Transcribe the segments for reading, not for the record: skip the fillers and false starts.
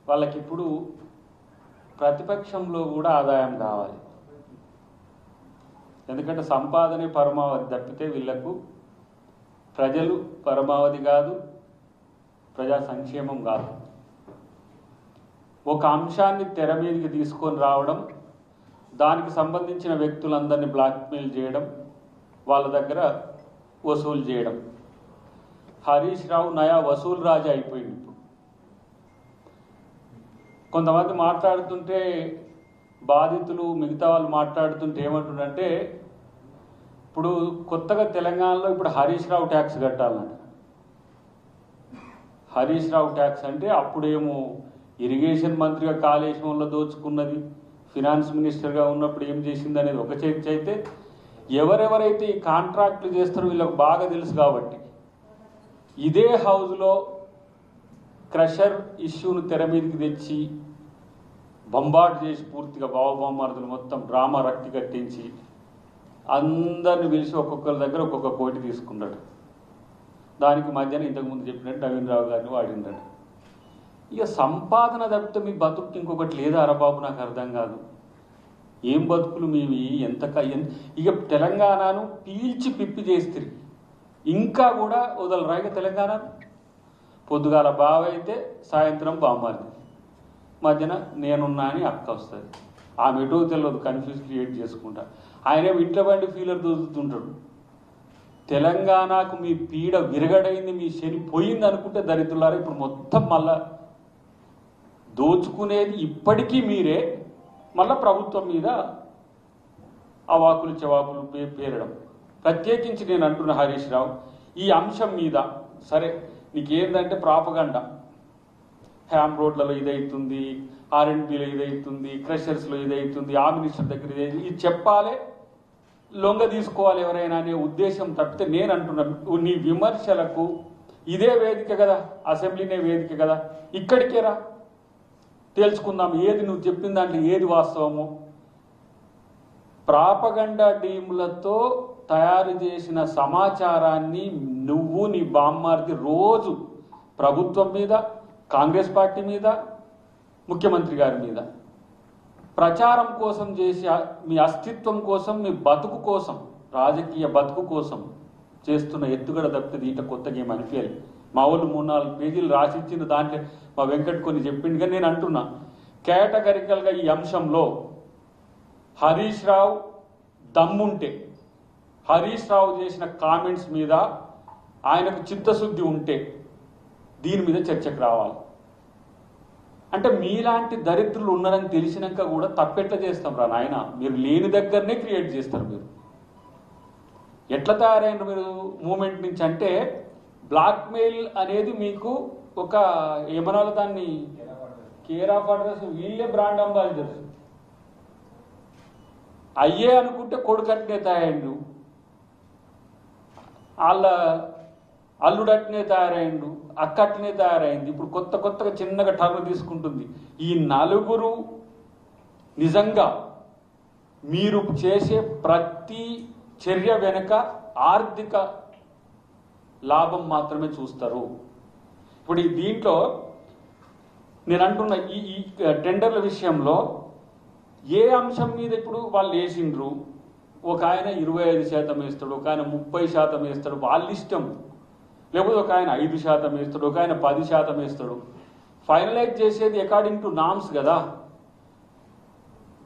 వాళ్ళకి ఇప్పుడు ప్రతిపక్షంలో కూడా ఆదాయం కావాలి. ఎందుకంటే సంపాదనే పరమావధి తప్పితే వీళ్లకు ప్రజలు పరమావధి కాదు, ప్రజా సంక్షేమం కాదు. ఒక అంశాన్ని తెర మీదకి తీసుకొని రావడం, దానికి సంబంధించిన వ్యక్తులందరినీ బ్లాక్మెయిల్ చేయడం, వాళ్ళ దగ్గర వసూలు చేయడం. హరీష్ రావు నయా వసూలు రాజా అయిపోయింది. ఇప్పుడు కొంతమంది మాట్లాడుతుంటే బాధితులు మిగతా వాళ్ళు మాట్లాడుతుంటే ఏమంటుందంటే, ఇప్పుడు కొత్తగా తెలంగాణలో ఇప్పుడు హరీష్ రావు ట్యాక్స్ కట్టాలన్నమాట. హరీష్ రావు ట్యాక్స్ అంటే అప్పుడేమో ఇరిగేషన్ మంత్రిగా కాళేశ్వరంలో దోచుకున్నది, ఫినాన్స్ మినిస్టర్గా ఉన్నప్పుడు ఏం చేసింది అనేది ఒక చర్చ అయితే, ఎవరెవరైతే ఈ కాంట్రాక్ట్లు చేస్తారో వీళ్ళకి బాగా తెలుసు. కాబట్టి ఇదే హౌస్లో క్రషర్ ఇష్యూను తెర మీదకి తెచ్చి బంబాట్ చేసి పూర్తిగా బావబామార్దులు మొత్తం డ్రామా రక్తి కట్టించి అందరిని పిలిచి ఒక్కొక్కరి దగ్గర ఒక్కొక్క కోటి తీసుకున్నాడు. దానికి మధ్యన ఇంతకుముందు చెప్పినట్టు నవీన్ రావు గారిని వాడినాడు. ఇక సంపాదన తప్పితే మీ బతుకు ఇంకొకటి లేదా అరబాబు? నాకు అర్థం కాదు. ఏం బతుకులు మీవి? ఇక తెలంగాణను పీల్చి పిప్పి చేస్తారు. ఇంకా కూడా వదలరాయిక తెలంగాణ. పొద్దుగాల బావ అయితే సాయంత్రం బామ్మారిది, మధ్యన నేనున్నా అని అక్క వస్తుంది. ఆమె ఎటో తెలియదు, కన్ఫ్యూజ్ క్రియేట్ చేసుకుంటా. ఆయనేమో ఇంట్లో బండి ఫీలర్ దూదుతుంటాడు. తెలంగాణకు మీ పీడ విరగడైంది, మీ శని పోయింది అనుకుంటే దరిద్రులారా ఇప్పుడు మొత్తం మళ్ళా దోచుకునేది ఇప్పటికీ మీరే. మళ్ళా ప్రభుత్వం మీద అవాకులు చవాకులు పేరడం. ప్రత్యేకించి నేను అంటున్న హరీష్ రావు, ఈ అంశం మీద సరే నీకేందంటే ప్రాపగండా, హ్యామ్ రోడ్లలో ఇదవుతుంది, R&Bలో ఇదవుతుంది, క్రషర్స్లో ఇదవుతుంది, ఆ మినిస్టర్ దగ్గర ఇదైతుంది, ఇది చెప్పాలి, లొంగ తీసుకోవాలి ఎవరైనా అనే ఉద్దేశం తప్పితే నేను అంటున్నా నీ విమర్శలకు ఇదే వేదిక కదా, అసెంబ్లీనే వేదిక కదా, ఇక్కడికే రా తెలుసుకుందాం ఏది నువ్వు చెప్పిన దాంట్లో ఏది వాస్తవమో. ప్రాపగండా టీములతో తయారు చేసిన సమాచారాన్ని నువ్వు నీ బామ్మార్ది రోజు ప్రభుత్వం మీద, కాంగ్రెస్ పార్టీ మీద, ముఖ్యమంత్రి గారి మీద ప్రచారం కోసం చేసి మీ అస్తిత్వం కోసం, మీ బతుకు కోసం, రాజకీయ బతుకు కోసం చేస్తున్న ఎత్తుగడ తప్పితే దీంట్లో కొత్తగా ఏం అనిపించాలి. మా వాళ్ళు 3-4 పేజీలు రాసిచ్చిన దాంట్లో మా వెంకట్ కొన్ని చెప్పింది. కానీ నేను అంటున్నా కేటగరికల్గా ఈ అంశంలో హరీష్ రావు దమ్ముంటే, హరీష్ రావు చేసిన కామెంట్స్ మీద ఆయనకు చిత్తశుద్ధి ఉంటే దీని మీద చర్చకు రావాలి. అంటే మీలాంటి దరిద్రులు ఉన్నారని తెలిసినాక కూడా తప్పెట్లా చేస్తాం రా నాయన? మీరు లేని దగ్గరనే క్రియేట్ చేస్తారు. మీరు ఎట్లా తయారైన మీరు మూమెంట్ నుంచి అంటే బ్లాక్మెయిల్ అనేది మీకు ఒక ఏమనాలి దాన్ని, కేర్ ఆఫ్ అడ్రస్ వీళ్ళే బ్రాండ్ అంబాసిడర్స్ అయ్యే అనుకుంటే కొడుకట్నే తయారైండు, వాళ్ళ అల్లుడట్నే తయారైండు, అక్కట్నే తయారైంది. ఇప్పుడు కొత్తగా చిన్నగా టర్న్ తీసుకుంటుంది. ఈ నలుగురు నిజంగా మీరు చేసే ప్రతి చర్య వెనుక ఆర్థిక లాభం మాత్రమే చూస్తారు. ఇప్పుడు ఈ దీంట్లో నేను అంటున్న ఈ టెండర్ల విషయంలో ఏ అంశం మీద ఇప్పుడు వాళ్ళు వేసిండ్రు, ఒక ఆయన 25% వేస్తాడు, ఒక ఆయన 30% వేస్తాడు, వాళ్ళ ఇష్టం. లేకపోతే ఒక ఆయన 5% వేస్తాడు, ఒక ఆయన 10% వేస్తాడు. ఫైనలైజ్ చేసేది అకార్డింగ్ టు నామ్స్ కదా.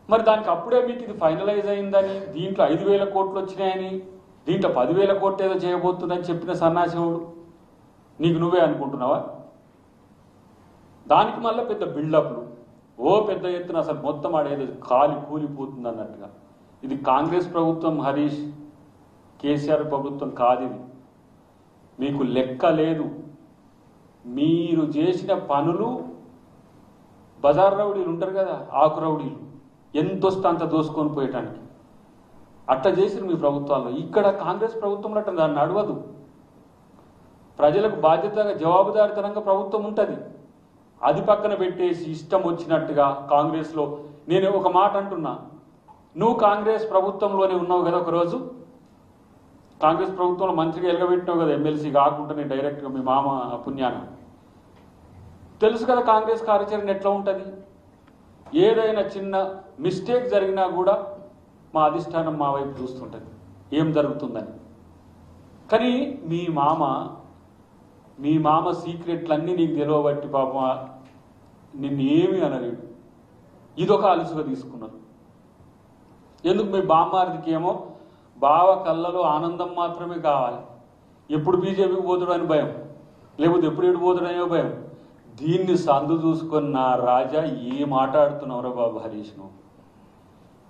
మరి దానికి అప్పుడే మీకు ఇది ఫైనలైజ్ అయిందని, దీంట్లో 5,000 కోట్లు వచ్చినాయని, దీంట్లో 10,000 కోట్లు ఏదో చేయబోతుందని చెప్పిన సన్నాసివుడు నీకు నువ్వే అనుకుంటున్నావా? దానికి మళ్ళీ పెద్ద బిల్డప్లు, ఓ పెద్ద ఎత్తున అసలు మొత్తం ఆడేది కూలిపోతుంది అన్నట్టుగా. ఇది కాంగ్రెస్ ప్రభుత్వం, హరీష్ కేసీఆర్ ప్రభుత్వం కాదు. ఇది మీకు లెక్క లేదు. మీరు చేసిన పనులు, బజార్ రౌడీలు ఉంటారు కదా, ఆకు రౌడీలు, ఎంతొస్తే అంత దోసుకొని పోయటానికి అట్లా చేసిన మీ ప్రభుత్వాల్లో. ఇక్కడ కాంగ్రెస్ ప్రభుత్వంలో అట్లా దాన్ని నడవదు. ప్రజలకు బాధ్యతగా జవాబుదారితనంగా ప్రభుత్వం ఉంటుంది. అది పక్కన పెట్టేసి ఇష్టం వచ్చినట్టుగా కాంగ్రెస్లో, నేను ఒక మాట అంటున్నా, నువ్వు కాంగ్రెస్ ప్రభుత్వంలోనే ఉన్నావు కదా, ఒకరోజు కాంగ్రెస్ ప్రభుత్వంలో మంత్రిగా ఎలగబెట్టినావు కదా, ఎమ్మెల్సీ కాకుండా నేను డైరెక్ట్గా మీ మామ పుణ్యాన. తెలుసు కదా కాంగ్రెస్ కార్యాచరణ ఎట్లా ఉంటుంది. ఏదైనా చిన్న మిస్టేక్ జరిగినా కూడా మా అధిష్టానం మా వైపు చూస్తుంటుంది ఏం జరుగుతుందని. కానీ మీ మామ సీక్రెట్లన్నీ నీకు తెలియబట్టి పాపం నిన్ను ఏమీ అనలేడు. ఇదొక అలుసుగా తీసుకున్నారు. ఎందుకు మీ బామ్మారిదికి ఏమో బావ కళ్ళలో ఆనందం మాత్రమే కావాలి. ఎప్పుడు బీజేపీకి పోతుడు అని భయం, లేకపోతే ఎప్పుడు ఎటు పోతుడనే భయం. దీన్ని సందు చూసుకొని నా రాజా ఏం మాట్లాడుతున్నావురా బాబు హరీష్ నువ్వు.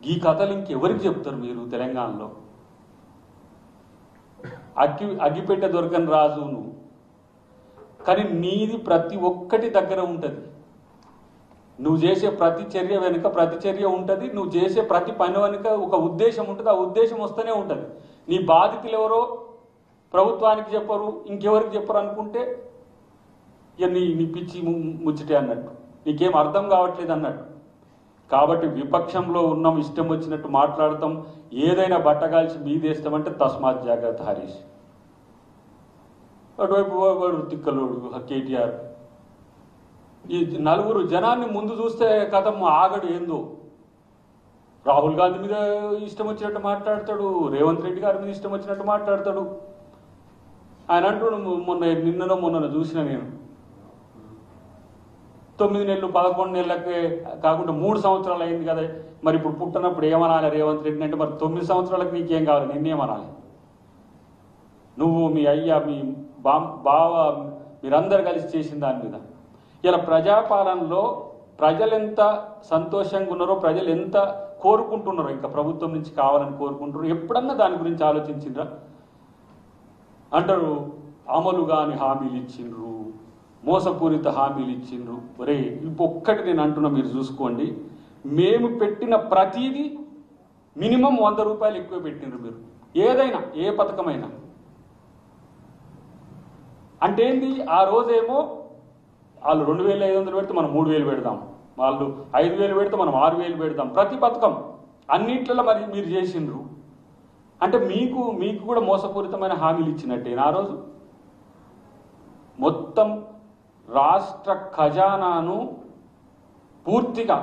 ఈ కథలు ఇంకెవరికి చెప్తారు మీరు తెలంగాణలో? అగ్గిపెట్టె దొరకని రాజు నువ్వు. కానీ నీది ప్రతి ఒక్కటి దగ్గర ఉంటుంది. నువ్వు చేసే ప్రతి చర్య వెనుక ప్రతి చర్య ఉంటుంది. నువ్వు చేసే ప్రతి పని వెనుక ఒక ఉద్దేశం ఉంటుంది. ఆ ఉద్దేశం వస్తూనే ఉంటుంది. నీ బాధితులు ఎవరో ప్రభుత్వానికి చెప్పరు, ఇంకెవరికి చెప్పరు అనుకుంటే ఇక నీ పిచ్చి ముచ్చటే అన్నట్టు, నీకేం అర్థం కావట్లేదు అన్నట్టు. కాబట్టి విపక్షంలో ఉన్నాం, ఇష్టం వచ్చినట్టు మాట్లాడతాం, ఏదైనా బట్టగాల్చి మీదేస్తామంటే తస్మాత్ జాగ్రత్త హరీష్. అటువైపు వాడు తిక్కలోడు కేటీఆర్. ఈ నలుగురు జనాన్ని ముందు చూస్తే కథం ఆగడు. ఏందో రాహుల్ గాంధీ మీద ఇష్టం వచ్చినట్టు మాట్లాడతాడు, రేవంత్ రెడ్డి గారి మీద ఇష్టం వచ్చినట్టు మాట్లాడతాడు. ఆయన అంటూ మొన్ననో చూసిన నేను 9 నెలలు 11 నెలలకే కాకుండా 3 సంవత్సరాలు అయింది కదా, మరి ఇప్పుడు పుట్టినప్పుడు ఏమనాలి రేవంత్ రెడ్డి అంటే? మరి 9 సంవత్సరాలకు నీకేం కావాలి, నిన్నేమనాలి? నువ్వు మీ అయ్యా మీ బావ మీరందరు కలిసి చేసిన దాని మీద ఇలా ప్రజాపాలనలో ప్రజలు ఎంత సంతోషంగా ఉన్నారో, ప్రజలు ఎంత కోరుకుంటున్నారో, ఇంకా ప్రభుత్వం నుంచి కావాలని కోరుకుంటున్నారు. ఎప్పుడన్నా దాని గురించి ఆలోచించిండ్రా? అంటారు అమలు కాని హామీలు ఇచ్చిండ్రు, మోసపూరిత హామీలు ఇచ్చిండ్రు. ఒరే ఒక్కటి నేను అంటున్నా, మీరు చూసుకోండి. మేము పెట్టిన ప్రతిదీ మినిమం 100 రూపాయలు ఎక్కువ పెట్టిండ్రు మీరు, ఏదైనా ఏ పథకమైనా. అంటే ఏంది? ఆ రోజేమో వాళ్ళు 2500 పెడితే మనం 3000 పెడదాం, వాళ్ళు 5000 పెడితే మనం 6000 పెడదాం. ప్రతి పథకం అన్నింటిలో మరి మీరు చేసిండ్రు. అంటే మీకు కూడా మోసపూరితమైన హామీలు ఇచ్చినట్టేనా? ఆ రోజు మొత్తం రాష్ట్ర ఖజానాను పూర్తిగా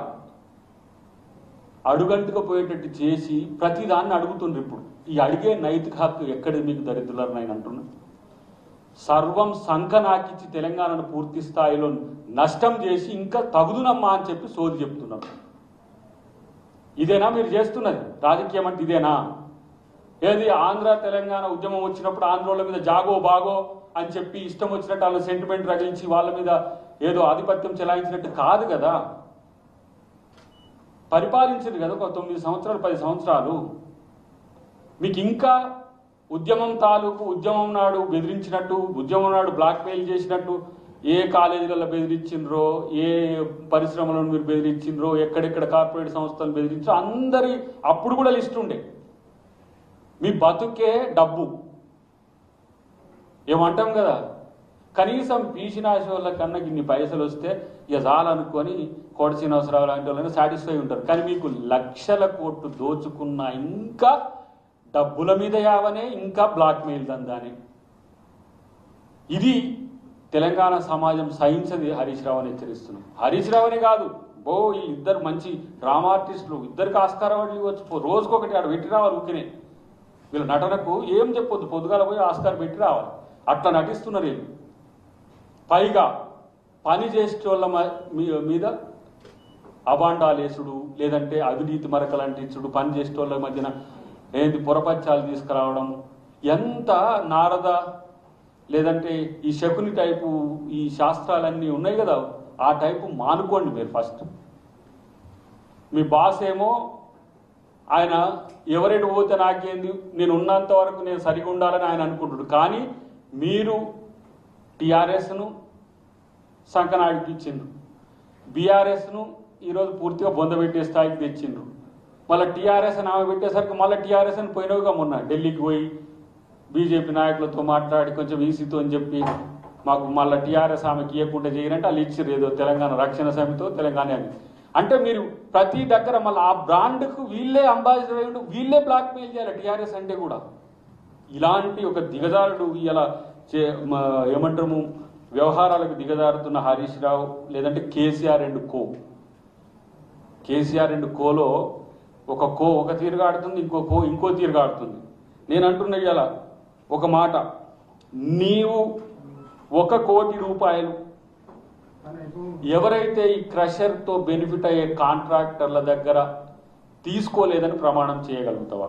అడుగంటుగా పోయేటట్టు చేసి ప్రతిదాన్ని అడుగుతుండ్రు. ఇప్పుడు ఈ అడిగే నైతిక హక్కు ఎక్కడి మీకు దరిద్రులని నేను అంటున్నా. సర్వం సంకనాకిచ్చి తెలంగాణను పూర్తి స్థాయిలో నష్టం చేసి ఇంకా తగుదునమ్మా అని చెప్పి సోది చెప్తున్నారు. ఇదేనా మీరు చేస్తున్నది రాజకీయం? అంటే ఇదేనా? ఏది ఆంధ్ర తెలంగాణ ఉద్యమం వచ్చినప్పుడు ఆంధ్రోళ్ళ మీద జాగో బాగో అని చెప్పి ఇష్టం వచ్చినట్టు వాళ్ళ సెంటిమెంట్ రగిలించి వాళ్ళ మీద ఏదో ఆధిపత్యం చెలాయించినట్టు కాదు కదా. పరిపాలించింది కదా ఒక 9 సంవత్సరాలు 10 సంవత్సరాలు. మీకు ఇంకా ఉద్యమం తాలూకు ఉద్యమం నాడు బెదిరించినట్టు, ఉద్యమం నాడు బ్లాక్మెయిల్ చేసినట్టు ఏ కాలేజీలలో బెదిరించిండ్రో, ఏ పరిశ్రమలను మీరు బెదిరించిండ్రో, ఎక్కడెక్కడ కార్పొరేట్ సంస్థలను బెదిరించారో అందరి అప్పుడు కూడా లిస్ట్ ఉండే. మీ బతుకే డబ్బు ఏమంటాం కదా, కనీసం పీసినాశ వాళ్ళ కన్నా ఇన్ని పైసలు వస్తే ఇక చాలనుకొని కోట శ్రీనివాసరావు లాంటి వాళ్ళని సాటిస్ఫై ఉంటారు. కానీ మీకు లక్షల కోట్లు దోచుకున్న ఇంకా డబ్బుల మీద యావనే, ఇంకా బ్లాక్మెయిల్ దందానే. ఇది తెలంగాణ సమాజం సహించది. హరీష్ రావు అని హెచ్చరిస్తున్నాం. హరీష్ రావు అనే కాదు, వీళ్ళిద్దరు మంచి డ్రామా ఆర్టిస్టులు, ఇద్దరికి ఆస్కార్ అవార్డులు ఇవ్వచ్చు. రోజుకొకటి ఆడ పెట్టి రావాలి. ఊరికనే వీళ్ళ నటనకు ఏం చెప్పొద్దు, పొద్దుగాల పోయి ఆస్కార్ పెట్టి రావాలి. అట్లా నటిస్తున్నారు వీళ్ళు. పైగా పని చేసేటోళ్ళ మీద అబాండాలేసుడు, లేదంటే అవినీతి మరకలు అంటించుడు, పని చేసేటోళ్ళ మధ్యన ఏంటి పొరపచ్చాలు తీసుకురావడం. ఎంత నారద లేదంటే ఈ శకుని టైపు ఈ శాస్త్రాలన్నీ ఉన్నాయి కదా, ఆ టైపు మానుకోండి మీరు ఫస్ట్. మీ బాస్ ఏమో ఆయన ఎవరెటు పోతే నాకేంది, నేను ఉన్నంత వరకు నేను సరిగా ఉండాలని ఆయన అనుకుంటుడు. కానీ మీరు టీఆర్ఎస్ను సంకనాడికి ఇచ్చిండ్రు, బీఆర్ఎస్ను ఈరోజు పూర్తిగా బొందబెట్టే స్థాయికి తెచ్చిండ్రు. మళ్ళీ టీఆర్ఎస్ నామ పెట్టేసరికి మళ్ళీ టీఆర్ఎస్ అని పోయినవుగా మొన్న ఢిల్లీకి పోయి బీజేపీ నాయకులతో మాట్లాడి కొంచెం ఈసీతో అని చెప్పి మాకు మళ్ళీ టీఆర్ఎస్ ఆమెకి ఇవ్వకుండా చేయనంటే వాళ్ళు ఇచ్చిర్రు ఏదో తెలంగాణ రక్షణ సమితితో తెలంగాణ అని. అంటే మీరు ప్రతి దగ్గర మళ్ళీ ఆ బ్రాండ్కు వీళ్ళే అంబాసిడర్ అయ్యి వీళ్ళే బ్లాక్మెయిల్ చేయాలి టీఆర్ఎస్ అంటే కూడా. ఇలాంటి ఒక దిగజారుడు ఇలా ఏమంటాము వ్యవహారాలకు దిగజారుతున్న హరీష్ రావు లేదంటే KCR and co. KCR and కోలో ఒక తీరుగా ఆడుతుంది, ఇంకో తీరుగా ఆడుతుంది. నేను అంటున్నా ఇలా ఒక మాట, నీవు 1 కోటి రూపాయలు ఎవరైతే ఈ క్రషర్తో బెనిఫిట్ అయ్యే కాంట్రాక్టర్ల దగ్గర తీసుకోలేదని ప్రమాణం చేయగలుగుతావా?